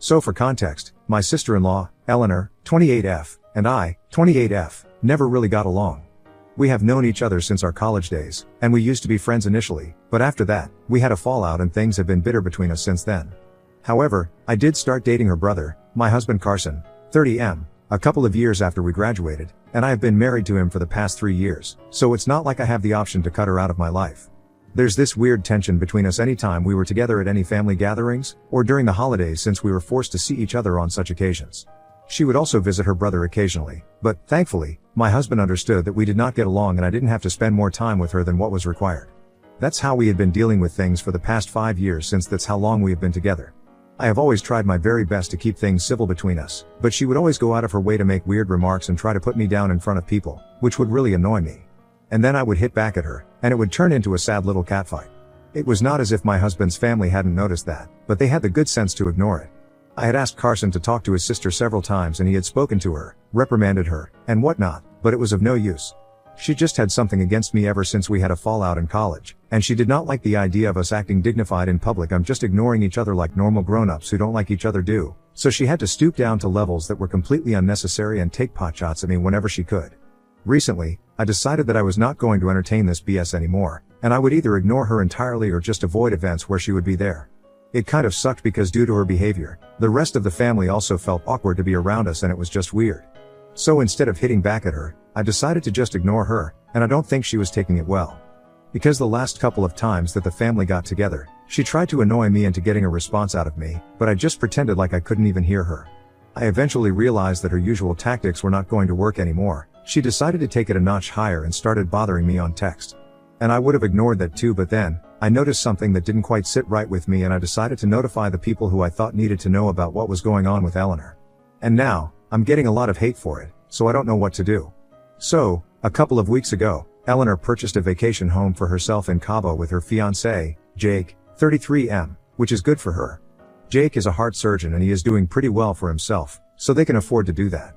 So for context, my sister-in-law, Eleanor, 28F, and I, 28F, never really got along. We have known each other since our college days, and we used to be friends initially, but after that, we had a fallout and things have been bitter between us since then. However, I did start dating her brother, my husband Carson, 30M, a couple of years after we graduated, and I have been married to him for the past 3 years, so it's not like I have the option to cut her out of my life. There's this weird tension between us anytime we were together at any family gatherings, or during the holidays since we were forced to see each other on such occasions. She would also visit her brother occasionally, but, thankfully, my husband understood that we did not get along and I didn't have to spend more time with her than what was required. That's how we had been dealing with things for the past 5 years since that's how long we have been together. I have always tried my very best to keep things civil between us, but she would always go out of her way to make weird remarks and try to put me down in front of people, which would really annoy me. And then I would hit back at her, and it would turn into a sad little catfight. It was not as if my husband's family hadn't noticed that, but they had the good sense to ignore it. I had asked Carson to talk to his sister several times and he had spoken to her, reprimanded her, and whatnot, but it was of no use. She just had something against me ever since we had a fallout in college, and she did not like the idea of us acting dignified in public. I'm just ignoring each other like normal grown-ups who don't like each other do, so she had to stoop down to levels that were completely unnecessary and take potshots at me whenever she could. Recently, I decided that I was not going to entertain this BS anymore, and I would either ignore her entirely or just avoid events where she would be there. It kind of sucked because due to her behavior, the rest of the family also felt awkward to be around us and it was just weird. So instead of hitting back at her, I decided to just ignore her, and I don't think she was taking it well. Because the last couple of times that the family got together, she tried to annoy me into getting a response out of me, but I just pretended like I couldn't even hear her. I eventually realized that her usual tactics were not going to work anymore. She decided to take it a notch higher and started bothering me on text. And I would have ignored that too, but then, I noticed something that didn't quite sit right with me and I decided to notify the people who I thought needed to know about what was going on with Eleanor. And now, I'm getting a lot of hate for it, so I don't know what to do. So, a couple of weeks ago, Eleanor purchased a vacation home for herself in Cabo with her fiancé, Jake, 33M, which is good for her. Jake is a heart surgeon and he is doing pretty well for himself, so they can afford to do that.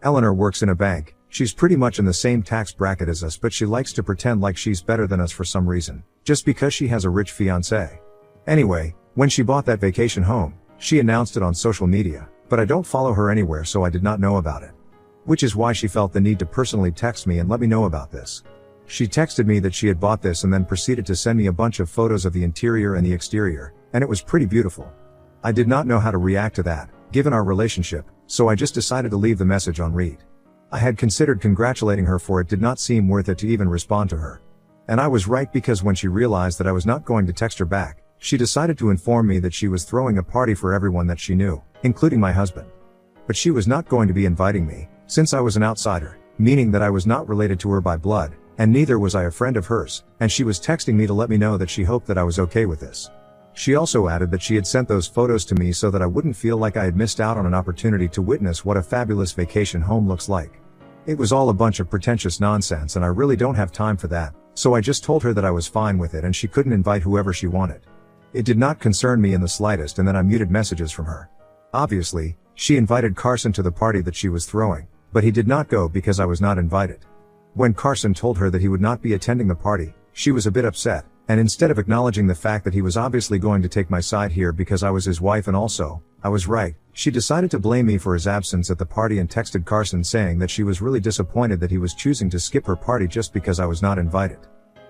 Eleanor works in a bank. She's pretty much in the same tax bracket as us, but she likes to pretend like she's better than us for some reason, just because she has a rich fiancé. Anyway, when she bought that vacation home, she announced it on social media, but I don't follow her anywhere so I did not know about it. Which is why she felt the need to personally text me and let me know about this. She texted me that she had bought this and then proceeded to send me a bunch of photos of the interior and the exterior, and it was pretty beautiful. I did not know how to react to that, given our relationship, so I just decided to leave the message on read. I had considered congratulating her for it did not seem worth it to even respond to her. And I was right because when she realized that I was not going to text her back, she decided to inform me that she was throwing a party for everyone that she knew, including my husband. But she was not going to be inviting me, since I was an outsider, meaning that I was not related to her by blood, and neither was I a friend of hers, and she was texting me to let me know that she hoped that I was okay with this. She also added that she had sent those photos to me so that I wouldn't feel like I had missed out on an opportunity to witness what a fabulous vacation home looks like. It was all a bunch of pretentious nonsense and I really don't have time for that, so I just told her that I was fine with it and she couldn't invite whoever she wanted. It did not concern me in the slightest and then I muted messages from her. Obviously, she invited Carson to the party that she was throwing, but he did not go because I was not invited. When Carson told her that he would not be attending the party, she was a bit upset, and instead of acknowledging the fact that he was obviously going to take my side here because I was his wife and also, I was right, she decided to blame me for his absence at the party and texted Carson saying that she was really disappointed that he was choosing to skip her party just because I was not invited.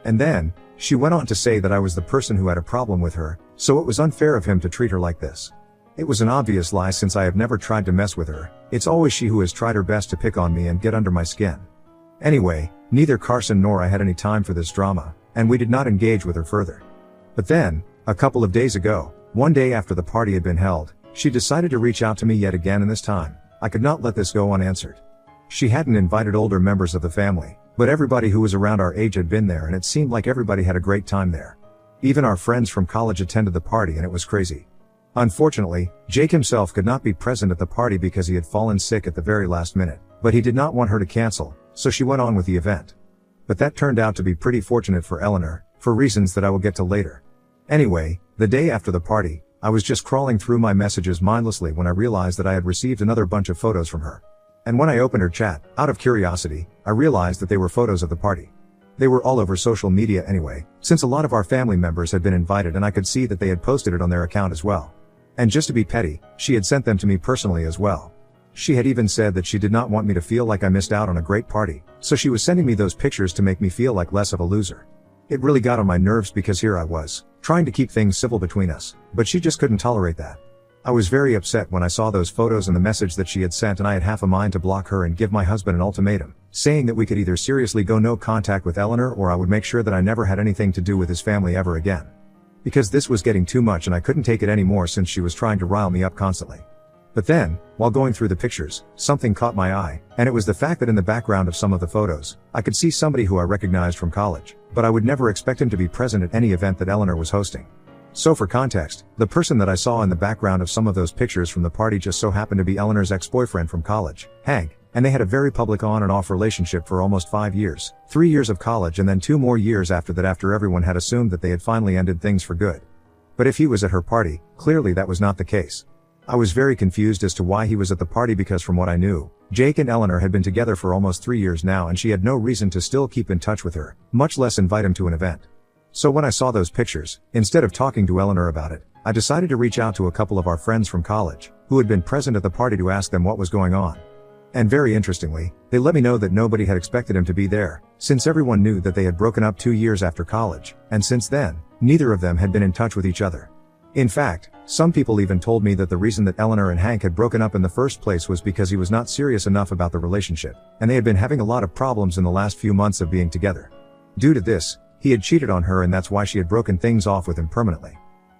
And then, she went on to say that I was the person who had a problem with her, so it was unfair of him to treat her like this. It was an obvious lie since I have never tried to mess with her, it's always she who has tried her best to pick on me and get under my skin. Anyway, neither Carson nor I had any time for this drama, and we did not engage with her further. But then, a couple of days ago, one day after the party had been held, she decided to reach out to me yet again and this time, I could not let this go unanswered. She hadn't invited older members of the family, but everybody who was around our age had been there and it seemed like everybody had a great time there. Even our friends from college attended the party and it was crazy. Unfortunately, Jake himself could not be present at the party because he had fallen sick at the very last minute, but he did not want her to cancel, so she went on with the event. But that turned out to be pretty fortunate for Eleanor, for reasons that I will get to later. Anyway, the day after the party, I was just crawling through my messages mindlessly when I realized that I had received another bunch of photos from her. And when I opened her chat, out of curiosity, I realized that they were photos of the party. They were all over social media anyway, since a lot of our family members had been invited and I could see that they had posted it on their account as well. And just to be petty, she had sent them to me personally as well. She had even said that she did not want me to feel like I missed out on a great party, so she was sending me those pictures to make me feel like less of a loser. It really got on my nerves because here I was, trying to keep things civil between us, but she just couldn't tolerate that. I was very upset when I saw those photos and the message that she had sent, and I had half a mind to block her and give my husband an ultimatum, saying that we could either seriously go no contact with Eleanor or I would make sure that I never had anything to do with his family ever again. Because this was getting too much and I couldn't take it anymore since she was trying to rile me up constantly. But then, while going through the pictures, something caught my eye, and it was the fact that in the background of some of the photos, I could see somebody who I recognized from college, but I would never expect him to be present at any event that Eleanor was hosting. So for context, the person that I saw in the background of some of those pictures from the party just so happened to be Eleanor's ex-boyfriend from college, Hank, and they had a very public on and off relationship for almost 5 years, 3 years of college and then 2 more years after that, after everyone had assumed that they had finally ended things for good. But if he was at her party, clearly that was not the case. I was very confused as to why he was at the party because from what I knew, Jake and Eleanor had been together for almost 3 years now and she had no reason to still keep in touch with her, much less invite him to an event. So when I saw those pictures, instead of talking to Eleanor about it, I decided to reach out to a couple of our friends from college, who had been present at the party, to ask them what was going on. And very interestingly, they let me know that nobody had expected him to be there, since everyone knew that they had broken up 2 years after college, and since then, neither of them had been in touch with each other. In fact, some people even told me that the reason that Eleanor and Hank had broken up in the first place was because he was not serious enough about the relationship, and they had been having a lot of problems in the last few months of being together. Due to this, he had cheated on her and that's why she had broken things off with him permanently.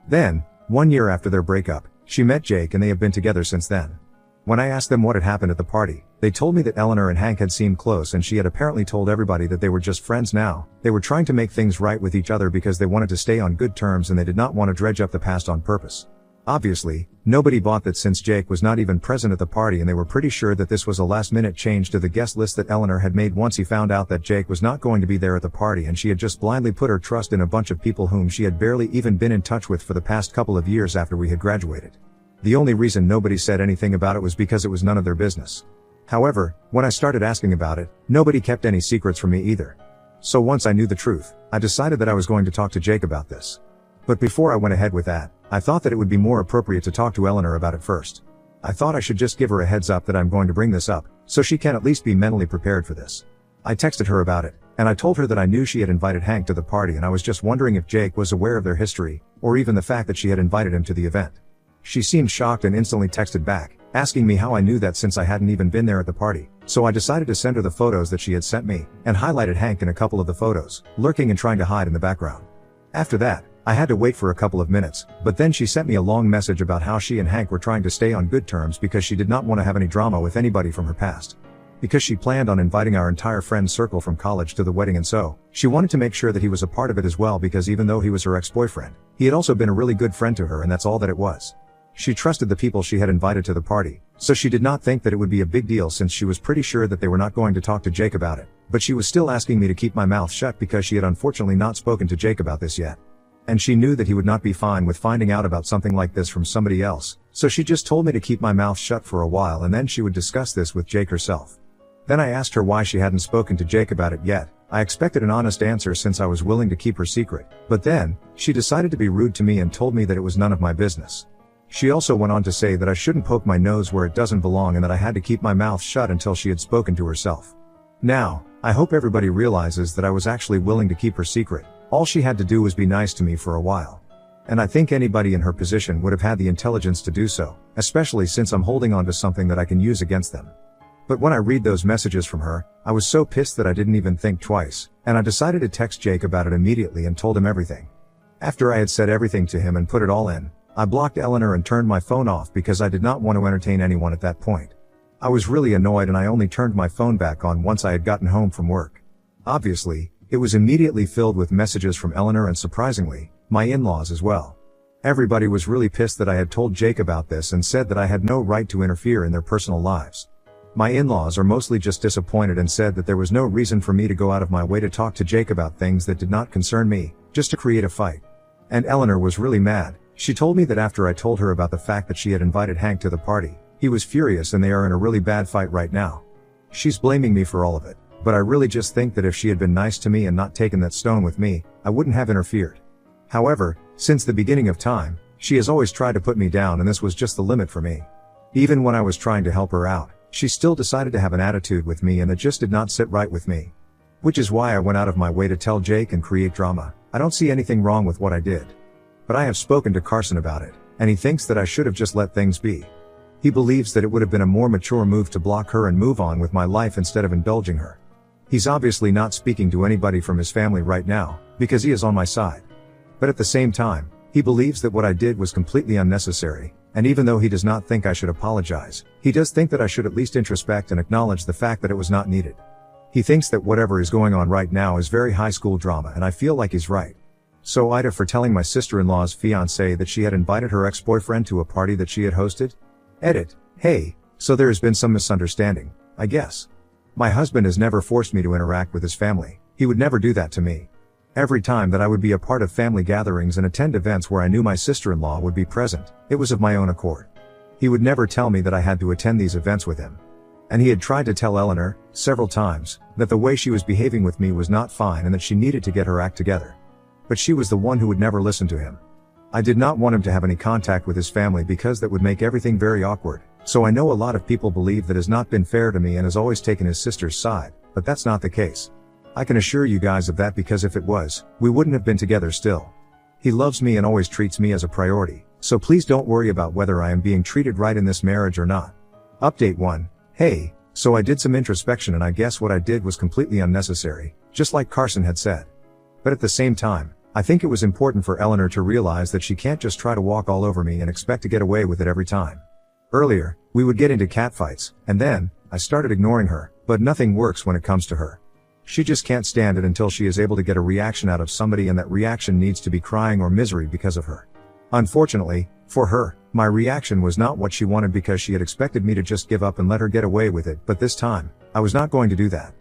Then, 1 year after their breakup, she met Jake and they have been together since then. When I asked them what had happened at the party, they told me that Eleanor and Hank had seemed close and she had apparently told everybody that they were just friends now. They were trying to make things right with each other because they wanted to stay on good terms and they did not want to dredge up the past on purpose. Obviously, nobody bought that since Jake was not even present at the party and they were pretty sure that this was a last-minute change to the guest list that Eleanor had made once he found out that Jake was not going to be there at the party, and she had just blindly put her trust in a bunch of people whom she had barely even been in touch with for the past couple of years after we had graduated. The only reason nobody said anything about it was because it was none of their business. However, when I started asking about it, nobody kept any secrets from me either. So once I knew the truth, I decided that I was going to talk to Jake about this. But before I went ahead with that, I thought that it would be more appropriate to talk to Eleanor about it first. I thought I should just give her a heads up that I'm going to bring this up, so she can at least be mentally prepared for this. I texted her about it, and I told her that I knew she had invited Hank to the party and I was just wondering if Jake was aware of their history, or even the fact that she had invited him to the event. She seemed shocked and instantly texted back, asking me how I knew that since I hadn't even been there at the party. So I decided to send her the photos that she had sent me, and highlighted Hank in a couple of the photos, lurking and trying to hide in the background. After that, I had to wait for a couple of minutes, but then she sent me a long message about how she and Hank were trying to stay on good terms because she did not want to have any drama with anybody from her past. Because she planned on inviting our entire friend circle from college to the wedding, and so, she wanted to make sure that he was a part of it as well, because even though he was her ex-boyfriend, he had also been a really good friend to her, and that's all that it was. She trusted the people she had invited to the party, so she did not think that it would be a big deal since she was pretty sure that they were not going to talk to Jake about it, but she was still asking me to keep my mouth shut because she had unfortunately not spoken to Jake about this yet. And she knew that he would not be fine with finding out about something like this from somebody else, so she just told me to keep my mouth shut for a while and then she would discuss this with Jake herself. Then I asked her why she hadn't spoken to Jake about it yet. I expected an honest answer since I was willing to keep her secret, but then, she decided to be rude to me and told me that it was none of my business. She also went on to say that I shouldn't poke my nose where it doesn't belong and that I had to keep my mouth shut until she had spoken to herself. Now, I hope everybody realizes that I was actually willing to keep her secret. All she had to do was be nice to me for a while. And I think anybody in her position would have had the intelligence to do so, especially since I'm holding on to something that I can use against them. But when I read those messages from her, I was so pissed that I didn't even think twice, and I decided to text Jake about it immediately and told him everything. After I had said everything to him and put it all in, I blocked Eleanor and turned my phone off because I did not want to entertain anyone at that point. I was really annoyed and I only turned my phone back on once I had gotten home from work. Obviously, it was immediately filled with messages from Eleanor and surprisingly, my in-laws as well. Everybody was really pissed that I had told Jake about this and said that I had no right to interfere in their personal lives. My in-laws are mostly just disappointed and said that there was no reason for me to go out of my way to talk to Jake about things that did not concern me, just to create a fight. And Eleanor was really mad. She told me that after I told her about the fact that she had invited Hank to the party, he was furious and they are in a really bad fight right now. She's blaming me for all of it, but I really just think that if she had been nice to me and not taken that stone with me, I wouldn't have interfered. However, since the beginning of time, She has always tried to put me down, and this was just the limit for me. Even when I was trying to help her out, she still decided to have an attitude with me, and that just did not sit right with me. Which is why I went out of my way to tell Jake and create drama. I don't see anything wrong with what I did. But I have spoken to Carson about it, and he thinks that I should have just let things be. He believes that it would have been a more mature move to block her and move on with my life instead of indulging her. He's obviously not speaking to anybody from his family right now, because he is on my side. But at the same time, he believes that what I did was completely unnecessary, and even though he does not think I should apologize, he does think that I should at least introspect and acknowledge the fact that it was not needed. He thinks that whatever is going on right now is very high school drama, and I feel like he's right. So Ida for telling my sister-in-law's fiancé that she had invited her ex-boyfriend to a party that she had hosted? Edit. Hey, so there has been some misunderstanding, I guess. My husband has never forced me to interact with his family. He would never do that to me. Every time that I would be a part of family gatherings and attend events where I knew my sister-in-law would be present, it was of my own accord. He would never tell me that I had to attend these events with him. And he had tried to tell Eleanor, several times, that the way she was behaving with me was not fine and that she needed to get her act together. But she was the one who would never listen to him. I did not want him to have any contact with his family because that would make everything very awkward. So I know a lot of people believe that has not been fair to me and has always taken his sister's side, but that's not the case. I can assure you guys of that, because if it was, we wouldn't have been together still. He loves me and always treats me as a priority, so please don't worry about whether I am being treated right in this marriage or not. Update 1. Hey, so I did some introspection and I guess what I did was completely unnecessary, just like Carson had said. But at the same time, I think it was important for Eleanor to realize that she can't just try to walk all over me and expect to get away with it every time. Earlier, we would get into catfights, and then, I started ignoring her, but nothing works when it comes to her. She just can't stand it until she is able to get a reaction out of somebody, and that reaction needs to be crying or misery because of her. Unfortunately, for her, my reaction was not what she wanted, because she had expected me to just give up and let her get away with it, but this time, I was not going to do that.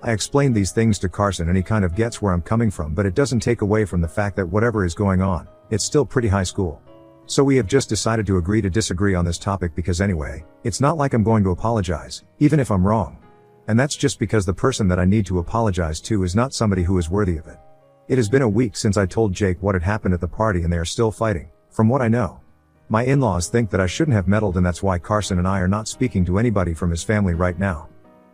I explained these things to Carson and he kind of gets where I'm coming from, but it doesn't take away from the fact that whatever is going on, it's still pretty high school. So we have just decided to agree to disagree on this topic, because anyway, it's not like I'm going to apologize, even if I'm wrong. And that's just because the person that I need to apologize to is not somebody who is worthy of it. It has been a week since I told Jake what had happened at the party, and they are still fighting, from what I know. My in-laws think that I shouldn't have meddled, and that's why Carson and I are not speaking to anybody from his family right now.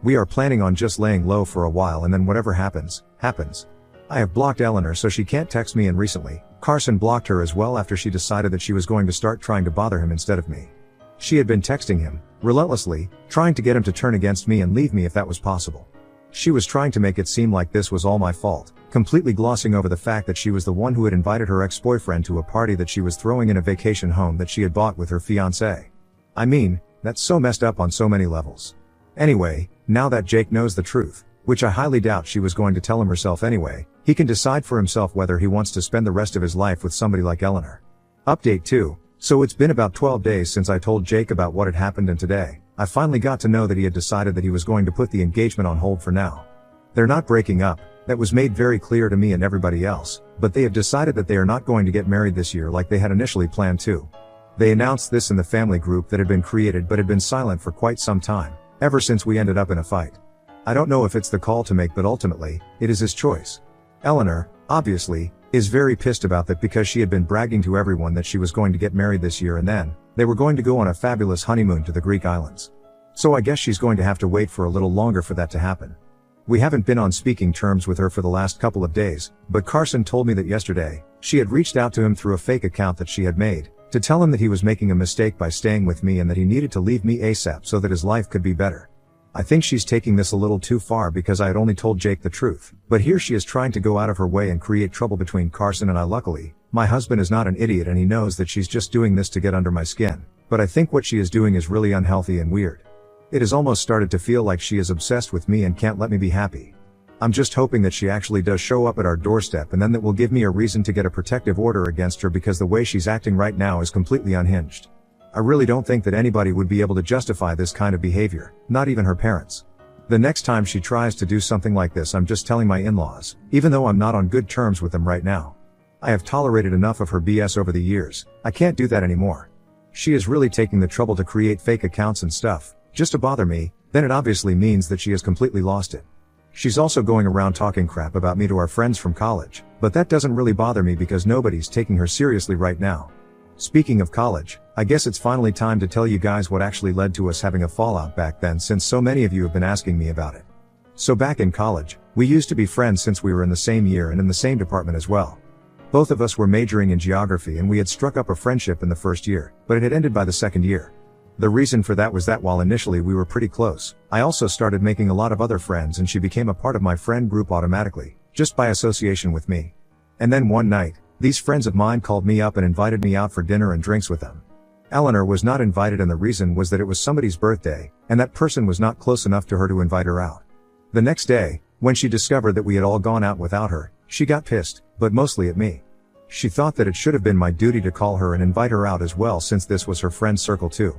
We are planning on just laying low for a while, and then whatever happens, happens. I have blocked Eleanor so she can't text me, and recently, Carson blocked her as well after she decided that she was going to start trying to bother him instead of me. She had been texting him, relentlessly, trying to get him to turn against me and leave me if that was possible. She was trying to make it seem like this was all my fault, completely glossing over the fact that she was the one who had invited her ex-boyfriend to a party that she was throwing in a vacation home that she had bought with her fiancé. I mean, that's so messed up on so many levels. Anyway, now that Jake knows the truth, which I highly doubt she was going to tell him herself anyway, he can decide for himself whether he wants to spend the rest of his life with somebody like Eleanor. Update 2. So it's been about 12 days since I told Jake about what had happened, and today, I finally got to know that he had decided that he was going to put the engagement on hold for now. They're not breaking up, that was made very clear to me and everybody else, but they have decided that they are not going to get married this year like they had initially planned to. They announced this in the family group that had been created but had been silent for quite some time, ever since we ended up in a fight. I don't know if it's the call to make, but ultimately, it is his choice. Eleanor, obviously, is very pissed about that, because she had been bragging to everyone that she was going to get married this year, and then, they were going to go on a fabulous honeymoon to the Greek islands. So I guess she's going to have to wait for a little longer for that to happen. We haven't been on speaking terms with her for the last couple of days, but Carson told me that yesterday, she had reached out to him through a fake account that she had made, to tell him that he was making a mistake by staying with me and that he needed to leave me ASAP so that his life could be better. I think she's taking this a little too far, because I had only told Jake the truth, but here she is trying to go out of her way and create trouble between Carson and I. Luckily, my husband is not an idiot and he knows that she's just doing this to get under my skin, but I think what she is doing is really unhealthy and weird. It has almost started to feel like she is obsessed with me and can't let me be happy. I'm just hoping that she actually does show up at our doorstep, and then that will give me a reason to get a protective order against her, because the way she's acting right now is completely unhinged. I really don't think that anybody would be able to justify this kind of behavior, not even her parents. The next time she tries to do something like this, I'm just telling my in-laws, even though I'm not on good terms with them right now. I have tolerated enough of her BS over the years, I can't do that anymore. She is really taking the trouble to create fake accounts and stuff, just to bother me, then it obviously means that she has completely lost it. She's also going around talking crap about me to our friends from college, but that doesn't really bother me because nobody's taking her seriously right now. Speaking of college, I guess it's finally time to tell you guys what actually led to us having a fallout back then, since so many of you have been asking me about it. So back in college, we used to be friends since we were in the same year and in the same department as well. Both of us were majoring in geography and we had struck up a friendship in the first year, but it had ended by the second year. The reason for that was that while initially we were pretty close, I also started making a lot of other friends and she became a part of my friend group automatically, just by association with me. And then one night, these friends of mine called me up and invited me out for dinner and drinks with them. Eleanor was not invited and the reason was that it was somebody's birthday, and that person was not close enough to her to invite her out. The next day, when she discovered that we had all gone out without her, she got pissed, but mostly at me. She thought that it should have been my duty to call her and invite her out as well since this was her friend circle too.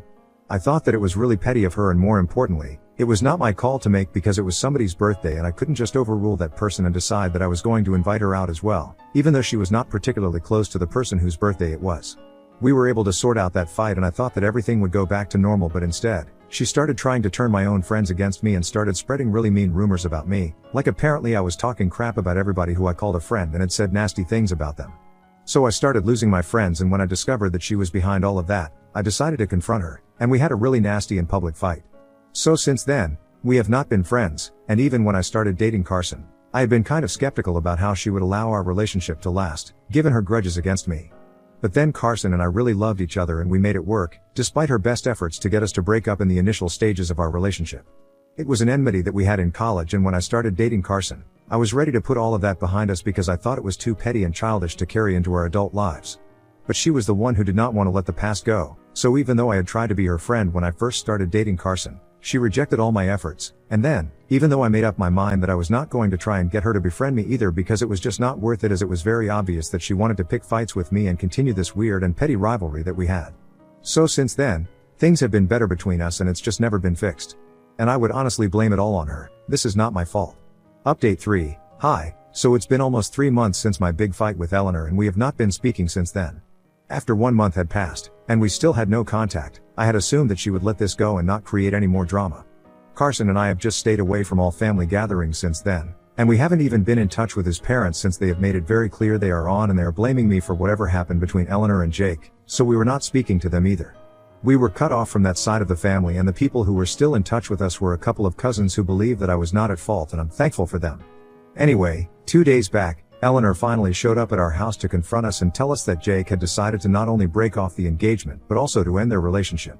I thought that it was really petty of her and more importantly, it was not my call to make because it was somebody's birthday and I couldn't just overrule that person and decide that I was going to invite her out as well, even though she was not particularly close to the person whose birthday it was. We were able to sort out that fight and I thought that everything would go back to normal, but instead, she started trying to turn my own friends against me and started spreading really mean rumors about me, like apparently I was talking crap about everybody who I called a friend and had said nasty things about them. So I started losing my friends, and when I discovered that she was behind all of that, I decided to confront her, and we had a really nasty and public fight. So since then, we have not been friends, and even when I started dating Carson, I had been kind of skeptical about how she would allow our relationship to last, given her grudges against me. But then Carson and I really loved each other and we made it work, despite her best efforts to get us to break up in the initial stages of our relationship. It was an enmity that we had in college, and when I started dating Carson, I was ready to put all of that behind us because I thought it was too petty and childish to carry into our adult lives. But she was the one who did not want to let the past go, so even though I had tried to be her friend when I first started dating Carson, she rejected all my efforts, and then, even though I made up my mind that I was not going to try and get her to befriend me either because it was just not worth it, as it was very obvious that she wanted to pick fights with me and continue this weird and petty rivalry that we had. So since then, things have been better between us and it's just never been fixed. And I would honestly blame it all on her. This is not my fault. Update 3. Hi, so it's been almost 3 months since my big fight with Eleanor and we have not been speaking since then. After 1 month had passed, and we still had no contact, I had assumed that she would let this go and not create any more drama. Carson and I have just stayed away from all family gatherings since then, and we haven't even been in touch with his parents since they have made it very clear they are on and they are blaming me for whatever happened between Eleanor and Jake, so we were not speaking to them either. We were cut off from that side of the family, and the people who were still in touch with us were a couple of cousins who believed that I was not at fault, and I'm thankful for them. Anyway, 2 days back, Eleanor finally showed up at our house to confront us and tell us that Jake had decided to not only break off the engagement but also to end their relationship.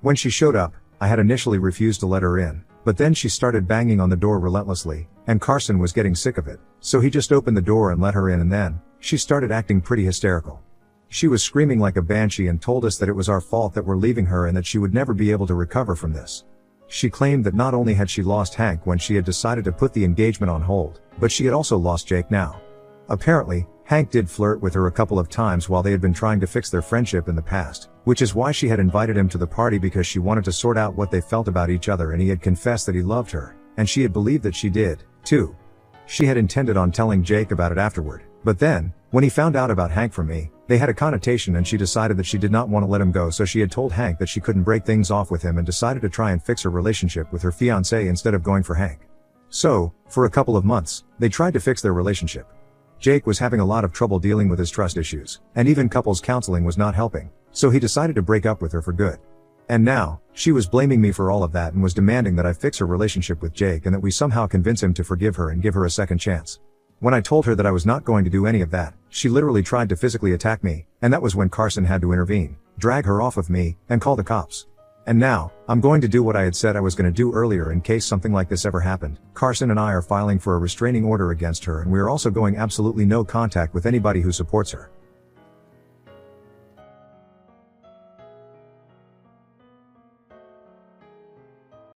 When she showed up, I had initially refused to let her in, but then she started banging on the door relentlessly, and Carson was getting sick of it, so he just opened the door and let her in, and then, she started acting pretty hysterical. She was screaming like a banshee and told us that it was our fault that we're leaving her and that she would never be able to recover from this. She claimed that not only had she lost Hank when she had decided to put the engagement on hold, but she had also lost Jake now. Apparently, Hank did flirt with her a couple of times while they had been trying to fix their friendship in the past, which is why she had invited him to the party, because she wanted to sort out what they felt about each other, and he had confessed that he loved her, and she had believed that she did, too. She had intended on telling Jake about it afterward, but then, when he found out about Hank from me, they had a connotation and she decided that she did not want to let him go, so she had told Hank that she couldn't break things off with him and decided to try and fix her relationship with her fiancé instead of going for Hank. So, for a couple of months, they tried to fix their relationship. Jake was having a lot of trouble dealing with his trust issues, and even couples counseling was not helping, so he decided to break up with her for good. And now, she was blaming me for all of that and was demanding that I fix her relationship with Jake and that we somehow convince him to forgive her and give her a second chance. When I told her that I was not going to do any of that, she literally tried to physically attack me, and that was when Carson had to intervene, drag her off of me, and call the cops. And now, I'm going to do what I had said I was going to do earlier in case something like this ever happened. Carson and I are filing for a restraining order against her, and we are also going absolutely no contact with anybody who supports her.